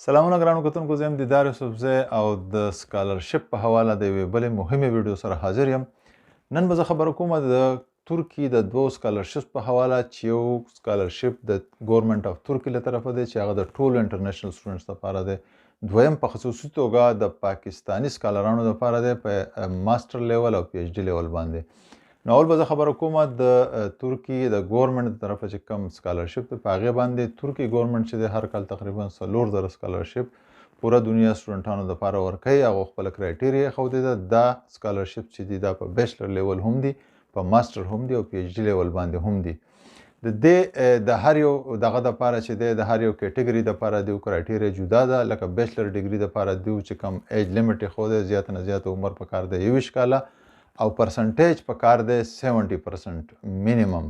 سلامونه ګرانو کتونکو، زه یم دیدار یوسفزی او د سکالرشپ په حواله د یوې بلې مهمې ویډیو سره حاضر یم. نن به زه خبره کوم د ترکي د دوو سکالرشپس په حواله چې یو سکالرشپ د ګورنمنټ اف ترکي له طرفه دی چې هغه د ټولو انټرنیشنل سټوډنټس لپاره دی. دویم په خصوصي توګه د پاکستاني سکالرانو لپاره دی په ماستر لیول او پی ایچ ډي لیول باندې. نو اول به زه خبره کوم د ترکي د ګورنمنټ د طرفه چې کوم سکالرشپ دی په هغې باندې. ترکي ګورنمنټ چې دی هر کال تقریبا 4,000 سکالرشپ پوره دنیا سټوډنټانو لپاره ورکوي. هغه خپله کرایټیریا یې ښودې ده. دا سکالرشپ چې دي دا په بیچلر لیول هم دي، په ماستر هم دي او پی ایچ ډي لیول باندې هم دي. د دې د هر یو دغه دپاره چې دی د هر یو کیټګري دپاره د کرایټیریا جدا ده. لکه بیچلر ډیګري دپاره دیو چې کوم ایج لیمټ یې ښودی، زیاته نه زیاته عمر په کار دی 21 کاله او پرسنټیج په کار دی 70% مینیمم.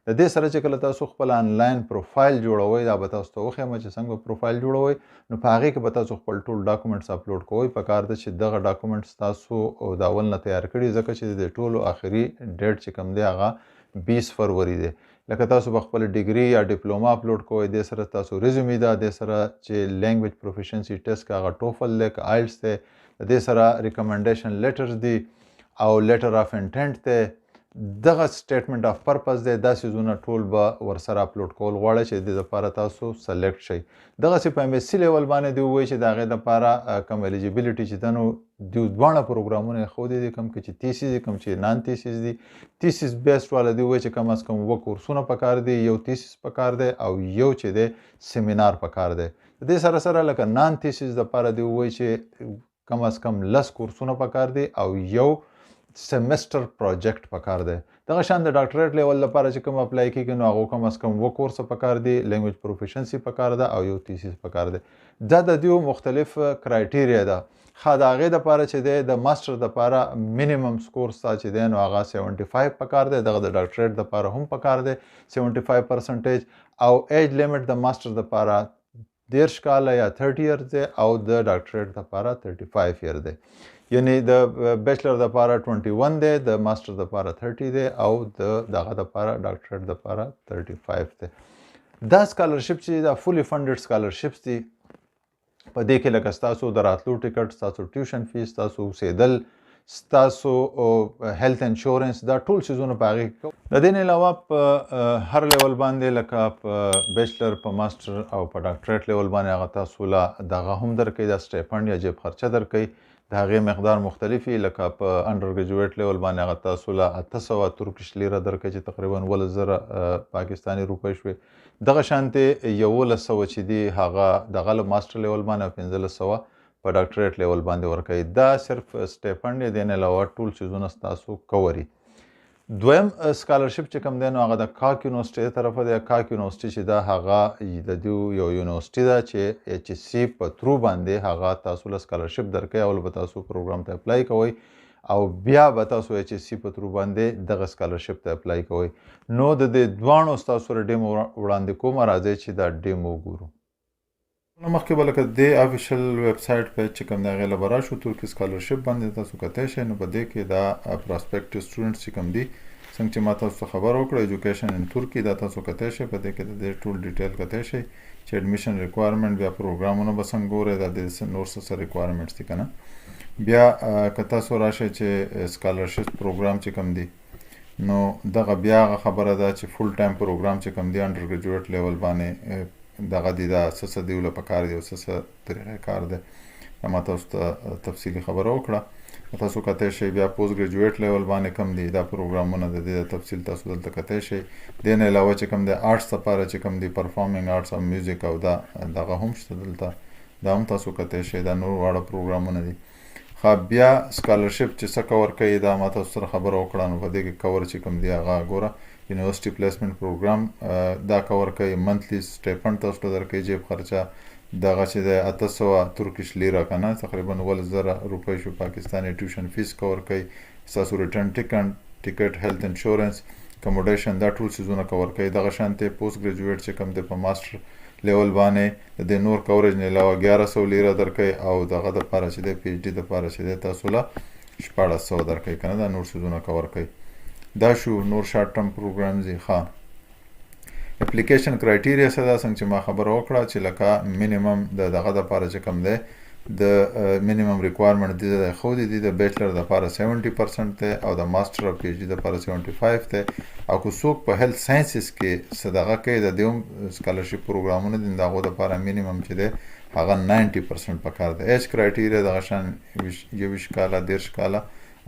د دې سره چې کله تاسو خپل انلاین پروفایل جوړوئ، دا به تاسو ته وښیم چې څنګه پروفایل جوړوئ. نو په هغې کې به تاسو خپل ټول ډاکومنټس اپلوډ کوئ. په کار ده چې دغه ډاکومنټس تاسو د اول نه تیار کړي، ځکه چې د ټولو آخري ډیټ چې کوم دی هغه 20 فروری دی. لکه تاسو به خپل ډیګري یا ډیپلوما اپلوډ کوئ، دې سره تاسو ریزومي ده، دې سره چې لینګویج پروفیشنسي ټیسټ که هغه ټوفل دی که آیلټس دی، د دې سره ریکمنډیشن لیټرز دي او لیټر اف انټنټ دی، دغه سټیټمنټ اف پرپز دی. دا څیزونه ټول به ورسره اپلوډ کول غواړئ چې د دې دپاره تاسو سلیکټ شئ. دغسې په ایم ایس سی لیول باندې دوی ووایي چې د هغې دپاره کوم الیجیبلیټي چې ده نو دوی دواړه پروګرامونه یې ښودي دي، کوم چې تیسیس دي، کوم چې نان تیسیس دي. تیسیس بیسډ والا دوی وایي چې کم از کم 2 کورسونه پکار دي، یو تیسیس پکار دی او یو چې دی سیمینار پکار دی. د دې سره سره لکه نان تیسیس دپاره دوی وایي چې کم از کم 10 کورسونه پکار دي او یو سیمستر پروجیکټ پکار دی. دغه شان د ډاکټریټ لیول لپاره چې کوم اپلای کیږي نو هغو کم از کم 2 کورسه پکار دي، لینګویج پروفیشنسي پکار ده او یو تیسیس پکار دی. دا د دیو مختلف کرایټیریا ده. ښه د هغې دپاره چې دی د ماسټر دپاره مینیمم سکور ستا چې دی نو هغه 75 پکار دی. دغه د ډاکټریټ دپاره هم پکار دی 75% او ایج لیمټ د ماسټر دپاره 13 کاله یا 30 ایئر دی او د ډاکټریټ دپاره 35 ایئر دی. یعنی د بیچلر دپاره 21 دی، د ماسټر دپاره 30 دی او د دغه دپاره ډاکټریټ دپاره 35 دی. دا سکالرشپ چې دا فولي فنډډ سکالرشپس دي. په دې کې لکه ستاسو د راتلو ټیکټ، ستاسو ټیوشن فیس، ستاسو اوسېدل، ستاسو هیلث انشورنس، دا ټول څیزونه په هغې کې. د دې نه علاوه په هر لیول باندې لکه په بیچلر، په ماسټر او په ډاکټریټ لیول باندې هغه تاسو له دغه هم درکوي، دا سټیپنډ یا جیب خرچه درکوي. د هغې مقدار مختلفي. لکه په انډر ګریجویټ لیول باندې هغه تاسو له 800 ترکیش لیره درکوي چې تقریبا 11,000 پاکستاني روپۍ شوې. دغه شانتې 1100 چې دي هغه دغه له ماسټر لیول باندې او 1500 په ډاکټریټ لیول باندې ورکوي. دا صرف سټیپنډ دی، دې نه علاوه ټول څیزونه ستاسو کوري. دویم سکالرشپ چې کوم دی نو هغه د کاک یونیورسټۍ طرفه دی. کاک یونیورسټۍ چې ده هغه د دوی یو یونیورسټي ده چې ایچ اس سی په ترو باندې هغه تاسو له سکالرشپ درکوي. اول به تاسو پروګرام ته اپلای کوئ او بیا به تاسو ایچ اس سی په ترو باندې دغه سکالرشپ ته اپلای کوئ. نو د دې دواړو ستاسو سره ډیمو وړاندې کوم، راځئ چې دا ډیمو وګورو. مخکې به لکه د افیشل ویب سایټ پیج چې کوم دی هغې له به راشو. ترکي سکالرشپ باندې تاسو کتی شئ. نو په دې کې دا پراسپیکټیو سټوډنټس چې کوم دي څنګه چې ما تاسو ته خبر وکړه ایجوکیشن ان ترکي، دا تاسو کتی شئ. په دې کې د دې ټول ډیټیل کتی شئ چې ایډمیشن ریکوایرمنټ، بیا پروګرامونه به څنګه ګورئ، دا د نور څه ریکوایرمنټس دي که نه. بیا که تاسو راشئ چې سکالرشپ پروګرام چې کوم دی نو دغه بیا هغه خبره ده چې فل ټایم پروګرام چې کوم دی انډر ګریجویټ لیول باندې دغه دی، دا څه دی له پکار دی او څه طریقې کار دی. ما تاسو ته تفصیلي خبره وکړه. تاسو کتی شئ. بیا پوسټ ګریجویټ لیول باندې کوم دی دا پروګرامونه د دې تفصیل تاسو دلته کتی شئ. دې نه علاوه چې کوم دی آرټس لپاره چې کوم دی پرفارمینګ آرټس او میوزیک او دا دغه هم شته دلته، دا هم تاسو کتی شئ. دا نور واړه پروګرامونه دي. بیا سکالرشپ چې څه کور کوي دا ما تاسو سره خبره وکړه. نو په دې کې کور چې کوم دی هغه ګوره یونیورسټي پلیسمنټ پروګرام دا کور کوي. منتلی سټیپنډ تاسو ته درکوي، جیب خرچه دغه چې دی 800 ترکیش لیره که نه تقریبا 11,000 روپۍ شو پاکستاني. ټیوشن فیس کور کوي، ستاسو ریټرن ټیکټ، هیلث انشورنس، اکوموډیشن، دا ټول څیزونه کور کوي. دغه شانتې پوسټ ګریجویټ چې کوم دی په ماسټر لیول باندې د دې نور کوریج نه علاوه 1100 لیره درکوي او دغه دپاره چې دی پی ایچ ډي دپاره چې دی تاسو له 1400 درکوي که نه. دا نور څیزونه کور کوي. دا شو نور شارټ ټرم پروګرامز دي. اپلیکیشن کرایټیریا څه ده څنګه چې ما خبره وکړه چې لکه مینیمم د دغه دپاره چې کوم دی د مینیمم ریکوایرمنټ دي د ښودي دي د بیچلر دپاره 70% دی او د ماسټر او پی ایچ ډي دپاره 75 دی او که څوک په هیلث ساینسز کې څه دغه کوي د دې هم سکالرشپ پروګرامونه دي د هغو دپاره مینیمم چې دی هغه 90% پکار دی ایج کرایټیریا دغه شان 21 کاله 13 کاله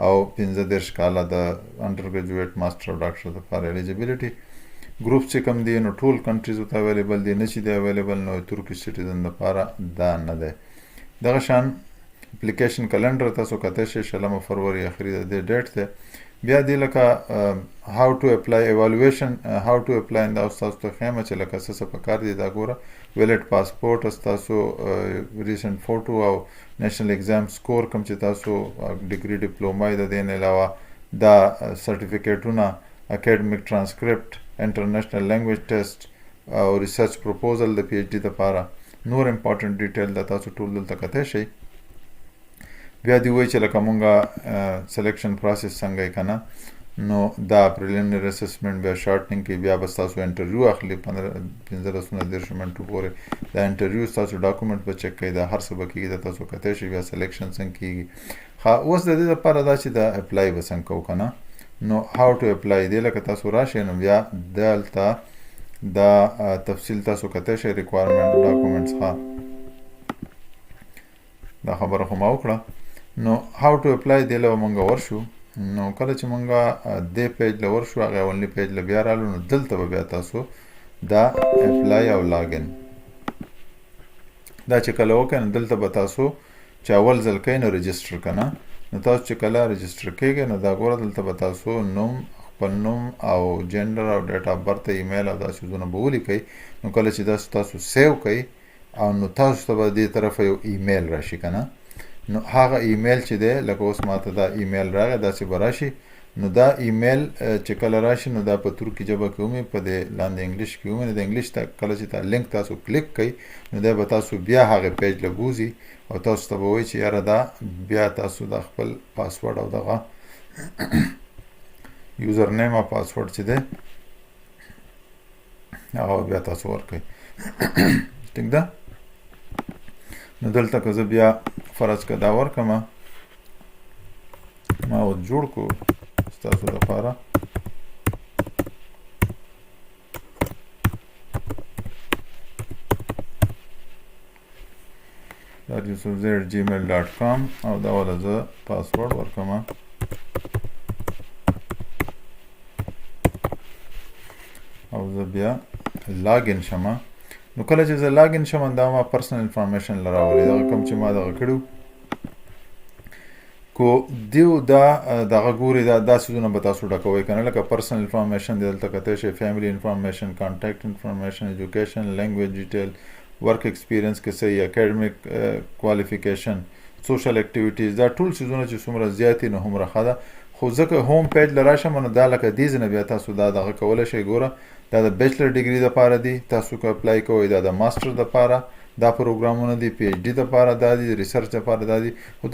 او 15 کاله د انډر ګریجویټ ماسټر او ډاکټر دپاره الیجیبیلیټي ګروپ چې کوم دی نو ټول کنټریزو ته اویلیبل دی نه چې دی اویلیبل نو ترکي سټیزن دپاره دا نه دی دغه شان اپلیکیشن کلندر تاسو کته شئ 16 فروری اخري د دې ډیټ دی بیا دی لکه هاو ټو اپلای ایوالویشن هاو ټو اپلای دا تاسو ته خیمه چې لکه څه پکار دی دا ګوره ویلټ پاسپورت تاسو ریسنت فوټو او نېشنل ایگزام سکور کوم چې تاسو ډیګري ډیپلوما د دین علاوه دا سرټیفیکیټونه اکیډمیک ټرانسکرپټ انټرنیشنل لینګویج ټیسټ او ریسرچ پروپوزل د پی ایچ ډي لپاره نور امپورټنٹ ډیټیل دا تاسو ټول دلته کته شئ بیا دی وایي چې لکه مونږه سلیکشن پروسس څنګه کنه نو دا پریلیمنری اسسمنټ بیا شارټنینګ کې بیا بس تاسو انټرویو اخلي 15 منټو پورې دا انټرویو تاسو ډاکومنټ به چک کړئ دا هر څه به کېږي دا تاسو کته شئ بیا سلیکشن څنګه کېږي ښه اوس د دې لپاره دا چې دا اپلای به څنګه کوو کنه نو هاو ټو اپلای دی لکه تاسو راشئ نو بیا دلته دا تفصیل تاسو کته شئ ریکوایرمنټ ډاکومنټس ها دا خبره خو ما وکړه نو هاو ټو اپلای دی له مونږ ورشو نو کله چې مونږه دې پیج له ورشو هغه اولنی پیج له بیا رالو نو دلته به بیا تاسو دا اپلای او لاګن دا چې کله وکړئ نو دلته به تاسو چې اول ځل کوئ نو رجسټر کنه نو تاسو چې کله رجسټر کېږئ نو دا ګوره دلته به تاسو نوم خپل نوم او جنډر او ډیټ اف برث ایمیل او دا څیزونه به ولیکئ نو کله چې تاسو سیو کوئ او نو تاسو ته به دې طرفه یو ایمیل راشي کنه نو هغه ایمیل چې دی لکه اوس ماته دا ایمیل راغی داسې به راشي نو دا ایمیل چې کله راشي نو دا په ترکي ژبه کې ومي په دې لاندې انګلیش کې ومي د انګلیش ته کله چې تا لینک تاسو کلیک کړئ نو دا به تاسو بیا هغه پیج له بوزي او تاسو ته به وایي چې یاره دا بیا تاسو د خپل پاسورډ او دغه یوزر نیم او پاسورډ چې دی هغه بیا تاسو ورکړئ ټیک ده نو دلته که زه بیا فرض که دا ورکړم ما اوس جوړ کړو ستاسو لپاره @gmail.com او دا ولا زه پاسورډ ورکړم او زه بیا لاګین شم نو کله چې زه لاګین شم دا ما پرسنل انفارمیشن لراولي دا کوم چې ما دغه کړو کو دیو دا دغه ګوري دا څیزونه به تاسو ډکوئ کنه لکه پرسنل انفارمیشن دلته کته شي فیملی انفارمیشن کانټیکټ انفارمیشن ایجوکیشن لینګویج ډیټیل ورک ایکسپیرینس کې صحیح اکیډمیک کوالیفیکیشن سوشل اکټیویټیز دا ټول څیزونه چې څومره زیاتې نو هومره ښه ده خو ځکه هوم پیج لراشم نو دا لکه دې ځنه بیا تاسو دا دغه کولی شئ ګوره دا د بیچلر ډیګري دپاره دي تاسو که اپلای کوئ دا د ماسټر دپاره دا پروګرامونه دي پی ایچ ډي دپاره دا دي ریسرچ دپاره دا دي خو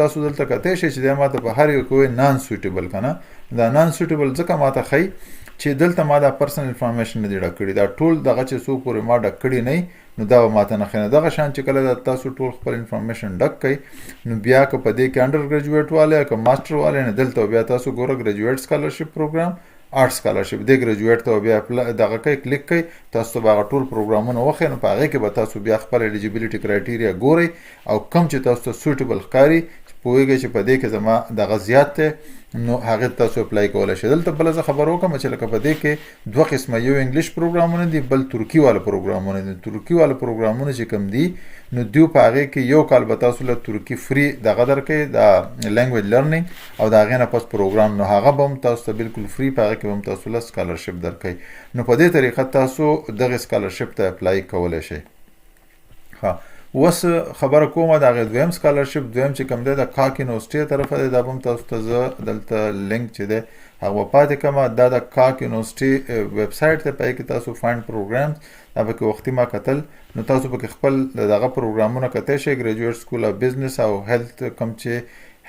تاسو دلته کتی شئ چې دی ماته په هر یو کوئ نان سوټیبل که نه دا نان سوټیبل ځکه ماته ښایي چې دلته ما دا پرسنل انفارمیشن نه دي ډک کړي دا ټول دغه چې څو پورې ما ډک کړي نه نو دا به ماته نه ښایي دغه شان چې کله تاسو ټول خپل انفارمیشن ډک کړئ نو بیا که په دې کې انډر ګریجویټ والی که ماسټر والی نه دلته بیا تاسو ګوره ګریجویټ سکالرشپ پروګرام آرټ سکالرشپ د ګریجویټ ته بیا دغه کوي کلیک کوي تاسو به هغه ټول پروګرامونه وښیي نو په هغې کې به تاسو بیا خپل الیجیبیلیټي کرایټیریا ګورئ او کوم چې تاسو ته سوټیبل ښکاري پوهېږئ چې په دې کې زما دغه زیات دی نو هغې ته تاسو اپلای کولی شئ دلته بله زه خبر وکړم چې لکه په دې کې دوه قسمه یو انګلیش پروګرامونه دي بل ترکي والا پروګرامونه دي ترکي والا پروګرامونه چې کوم دي نو دیو په هغې کې یو کال به تاسو له ترکي فری دغه درکوي د لینګویج لرنینګ او د هغې نه پس پروګرام نو هغه به هم تاسو ته بلکل فری په هغې کې به هم تاسو له سکالرشپ درکوي نو په دې طریقه تاسو دغې سکالرشپ ته اپلای کولی شئ ښه اوس خبره کومه د هغې دویم سکالرشپ دویم چې کوم دی د کاک یونیورسټۍ طرفه دی دا به هم تاسو ته زه دلته لینک چې دی هغه به پاتې کړم دا د کاک یونیورسټۍ ویب سایټ دی په هغې کې تاسو فاینډ پروګرامز دا پکې وختي ما کتل نو تاسو پکې خپل دغه پروګرامونه کتی شئ ګریجویټ سکول اف بزنس او هیلث کوم چې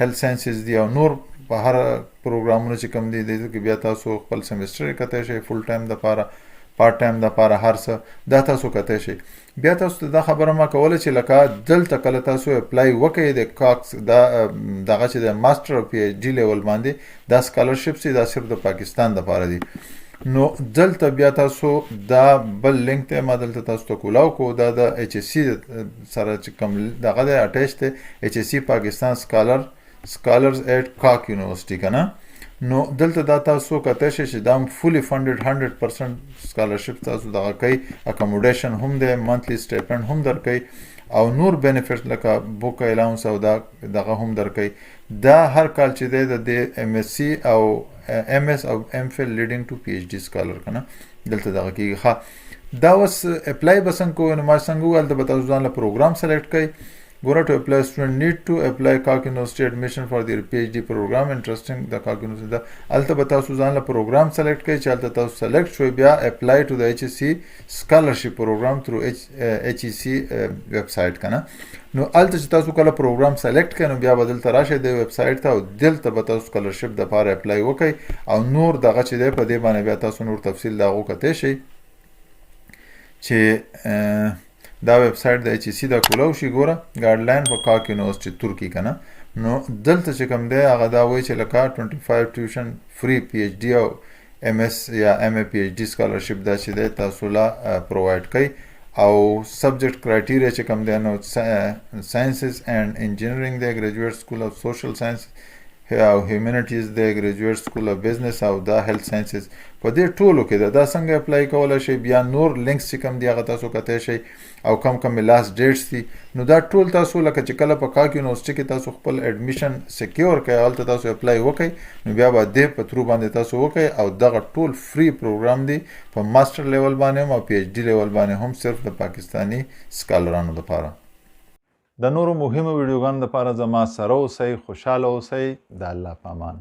هیلث ساینسز دي او نور په هر پروګرامونه چې کوم دي دې کې بیا تاسو خپل سیمسټر یې کتی شئ فل ټایم دپاره پارت ټایم دپاره هر څه دا تاسو کتی شئ. بیا تاسو ته دا خبره ما کوله چې لکه دلته کله تاسو اپلای وکئ د کاکس دا دغه چې د ماسټر او پی ایچ ډي لیول باندې دا سکالرشپس دا صرف د پاکستان دپاره دي. نو دلته بیا تاسو دا بل لینک ته ما دلته تاسو ته کولاو کو دا د ایچ اس سی سره چې کوم دغه د اټیچ ته ایچ اس سی پاکستان سکالرز ایٹ کاک یونیورسيټي کنه. نو دلته دا تاسو کته شي چې دا فولي فندډ 100% سکالرشپ تاسو دغه کوي، اکوموډیشن هم دی، منثلی سټیپند هم درکوي او نور بینیفټس لکه بوک الاونس او دغه هم درکوي. دا هر کال چې دی د ایم اس سی او ایم اس او ایم فل لیډینګ ټو پی ایچ ډي سکالر کنه دلته دغه کیږي. ښه دا اوس اپلای بسنګ کوو نو ما څنګه وویل د به تاسو ځان له پروګرام سلیکټ کوئ. ګوره to apply student need to apply Koc University admission for their PhD program interesting the Koc University دا هلته به تاسو ځان له پروګرام سلیکټ کوئ چې هلته تاسو سلیکټ شوئ بیا apply to the HSC scholarship program through HEC website کنه. نو هلته چې تاسو کله پروګرام سلیکټ کړئ نو بیا به دلته راشئ د ویبسایټ ته او دلته به تاسو سکالرشپ دپاره اپلای وکئ او نور دغه چې دی په دې باندې بیا تاسو نور تفصیل د هغو کتی شئ چې دا ویب سایټ د ایچ سی دا کولاو شي. ګوره ګایډلاین فور کاک یونیورسيټي ترکی کنه. نو دلته چې کوم دی هغه دا وایي چې لکه 25 ټیوشن فری پی ایچ ډي او ایم اس یا ایم ای پی ایچ ډي سکالرشپ دا چې دی تاسو لا پرووایډ کوي او سبجیکټ کرایټیریا چې کوم دی نو ساینسز اینڈ انجینرینګ دی، ګریجویټ سکول اف سوشل ساینس او هیومینټیز دی، ګریجویټ سکول اف بزنس او دا هیلث ساینسز. په دې ټولو کې دا څنګه اپلای کولی شئ. بیا نور لینکس چې کوم دی هغه تاسو کتی شئ او کم کم لاست ډیټس دي. نو دا ټول تاسو لکه چې کله په کاک یونیورسيټي کې تاسو خپل اډمیشن سکیور کړئ هلته تاسو اپلای وکئ نو بیا به دې په تھرو باندې تاسو وکئ او دغه ټول فری پروګرام دی په ماسټر لیول باندې هم او پی ایچ ډي لیول باندې هم صرف د پاکستاني سکالرانو لپاره. د نورو مهمو ویډیوګانو لپاره زما سره اوسئ، خوشحاله اوسئ. د الله په امان.